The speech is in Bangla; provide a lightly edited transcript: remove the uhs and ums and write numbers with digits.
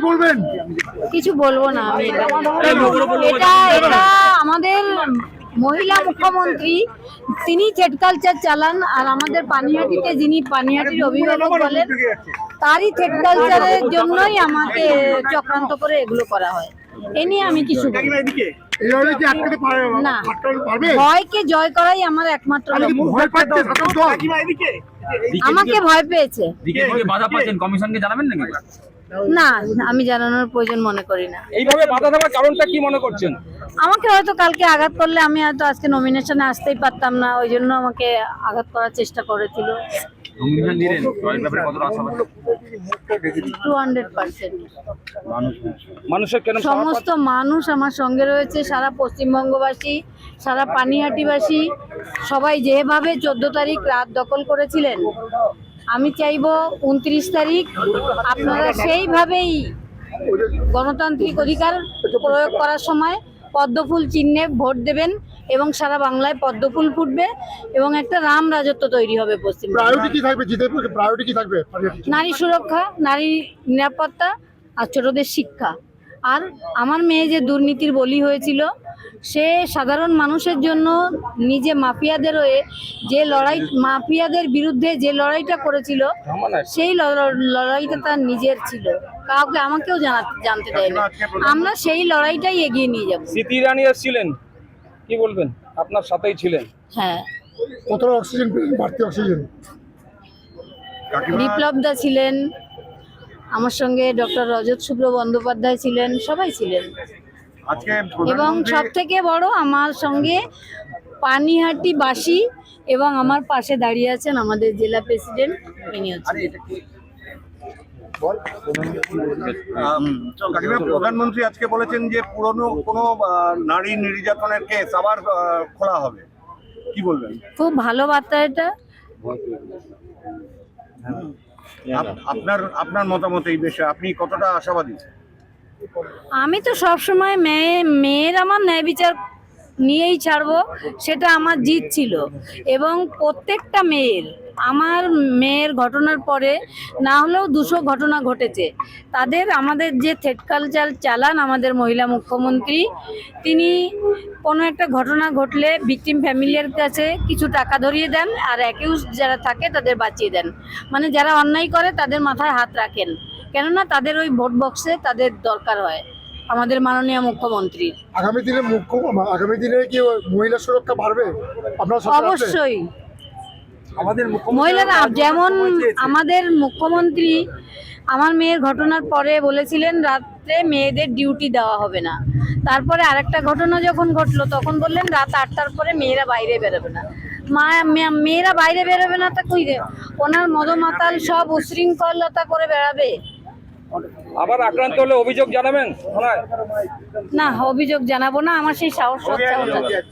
বলবেন? কিছু বলবো না আমি। এটা এটা আমাদের মহিলা মুখ্যমন্ত্রী, তিনি থ্রেড কালচার চালান। আর আমাদের পানিহাটিতে যিনি পানিহাটির অভিভাবক বলেন, তারই থ্রেড কালচারের জন্যই আমাকে চক্রান্ত করে এগুলো করা হয়। এ নিয়ে আমি কিছু বলবো না। ভয়কে জয় করাই আমার একমাত্র লক্ষ্য। আমাকে ভয় পেয়েছে বাধা পাচ্ছেন, কমিশনকে জানাবেন নাকি? না, আমি জানানোর প্রয়োজন মনে করি না। এইভাবে বাধা দেওয়ার কারণটা কি মনে করছেন? আমাকে হয়তো কালকে আঘাত করলে আমি হয়তো আজকে নমিনেশনে আসতেই পারতাম না, ওই জন্য আমাকে আঘাত করার চেষ্টা করেছিল। 200%। মানুষের কেন সমস্ত মানুষ আমার সঙ্গে রয়েছে, সারা পশ্চিমবঙ্গবাসী, সারা পানিহাটিবাসী, সবাই যেভাবে 14 তারিখ রাত দখল করেছিলেন, আমি চাইবো 29 তারিখ আপনারা সেইভাবেই গণতান্ত্রিক অধিকার প্রয়োগ করার সময় পদ্মফুল চিহ্নে ভোট দেবেন এবং সারা বাংলায় পদ্মফুল ফুটবে এবং একটা রাম রাজত্ব তৈরি হবে পশ্চিমবঙ্গে। প্রায়োরিটি কি থাকবে? জিতের প্রায়োরিটি কি থাকবে? নারী সুরক্ষা, নারী নিরাপত্তা আর ছোটদের শিক্ষা। আর আমার মেয়ে যে দুর্নীতির বলি হয়েছিল, সে সাধারণ মানুষের জন্য নিজে মাফিয়াদের হয়ে যে লড়াই, মাফিয়াদের বিরুদ্ধে যে লড়াইটা করেছিল, সেই লড়াইটা তার নিজের ছিল, কাউকে আমাকেও জানতে দেয়নি। আমরা সেই লড়াইটাই এগিয়ে নিয়ে যাব। স্মৃতি ইরানি এসেছিলেন, কি বলবেন? আপনার সাথেই ছিলেন। হ্যাঁ, কতটা অক্সিজেন পেলেন? বাড়তি অক্সিজেন? বিপ্লব দা ছিলেন আমার সঙ্গে, ডক্টর রজত শুভ্র বন্দ্যোপাধ্যায় ছিলেন, সবাই ছিলেন। এবং সব থেকে বড়, আমার সঙ্গে পানিহাটিবাসী এবং আমার পাশে দাঁড়িয়ে আছেন আমাদের জেলা প্রেসিডেন্ট, ইনি হচ্ছেন। প্রধানমন্ত্রী আজকে বলেছেন যে পুরনো কোনো নারী নির্যাতনের কেস আবার খোলা হবে, কি বলবেন? খুব ভালো বার্তা এটা। আপনার মতামত এই বিষয়ে আপনি কতটা আশাবাদী? আমি তো সবসময় মেয়ের আমার ন্যায় বিচার নিয়েই ছাড়বো, সেটা আমার জিত ছিল। এবং প্রত্যেকটা আমার মেয়ের ঘটনার পরে না হলেও 200 ঘটনা ঘটেছে, তাদের আমাদের যে থ্রেড কালচার চালান আমাদের মহিলা মুখ্যমন্ত্রী, তিনি কোনো একটা ঘটনা ঘটলে ভিকটিম ফ্যামিলির কাছে কিছু টাকা ধরিয়ে দেন আর অ্যাকিউজ যারা থাকে তাদের বাঁচিয়ে দেন। মানে যারা অন্যায় করে তাদের মাথায় হাত রাখেন, কেননা তাদের ওই ভোট বক্সে তাদের দরকার হয় আমাদের মাননীয় মুখ্যমন্ত্রী। আগামী দিনে কি মহিলা সুরক্ষা বাড়বে? অবশ্যই। মহিলারা যেমন আমাদের মুখ্যমন্ত্রী আমার মেয়ের ঘটনার পরে বলেছিলেন রাত্রে মেয়েদের ডিউটি দেওয়া হবে না, তারপরে আরেকটা ঘটনা যখন ঘটলো তখন বললেন রাত 8টার পরে মেয়েরা বাইরে বেরোবে না। মেয়েরা বাইরে বেরোবে না তা কই রে, ওনার মদমাতাল সব উশৃঙ্খলতা করে বেড়াবে। আবার আক্রান্ত হলে অভিযোগ জানাবেন? না, অভিযোগ জানাবো না, আমার সেই সাহস